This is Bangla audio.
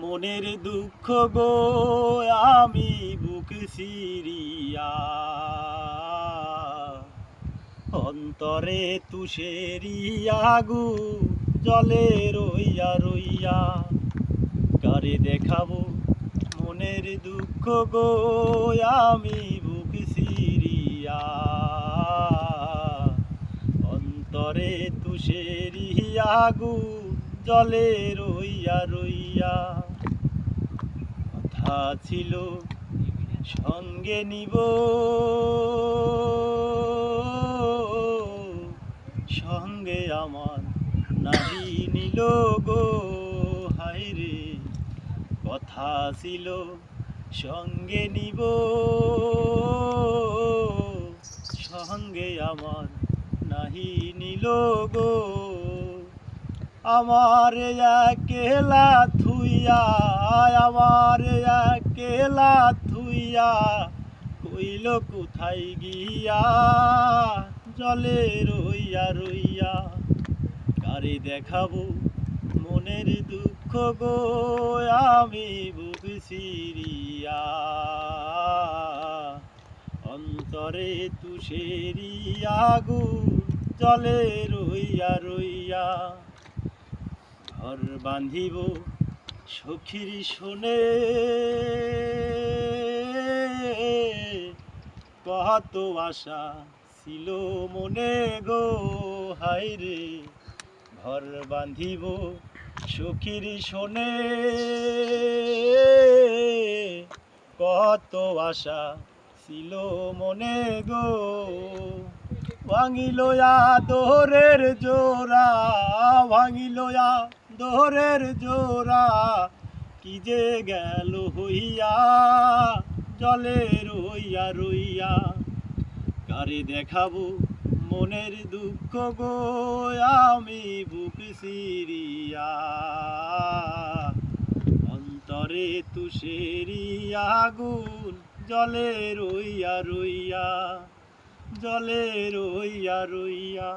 মনের দুঃখ গো আমি বুক সিরিয়া, অন্তরে তুষেরি আগুন জলে রইয়া রইয়া। কারে দেখাবো মনের দুঃখ গো আমি বুক সিরিয়া, অন্তরে তুষেরি আগুন জলে রইয়া রইয়া। কথা ছিল সঙ্গে নিব, সঙ্গে আমার নাহি নিল গো হায়রে। কথা ছিল সঙ্গে নিব, সঙ্গে আমার নাহি নিল গো। আমার একলা থুইয়া, আমার একলা থুইয়া কইল কোথায় গিয়া, জলে রইয়া রইয়া। কারে দেখাবো মনের দুঃখ গো আমি বুক সিরিয়া, অন্তরে তুষেরি আগুন জলে রইয়া রইয়া। ঘর বাঁধিব সখীর শোনে, কত আশা ছিল মনে গো হায়রে। ঘর বাঁধিব সখীর শোনে, কত আশা ছিল মনে গো। ভাঙিল আদরের জোড়া, ভাঙিল আদরের জোড়া, কি যে গেল হইয়া, জলে রইয়া রইয়া। কারে দেখাবো মনের দুঃখ গো আমি বুক সিরিয়া, অন্তরে তুষেরি আগুন জলে রইয়া রইয়া, জলে রইয়া রইয়া।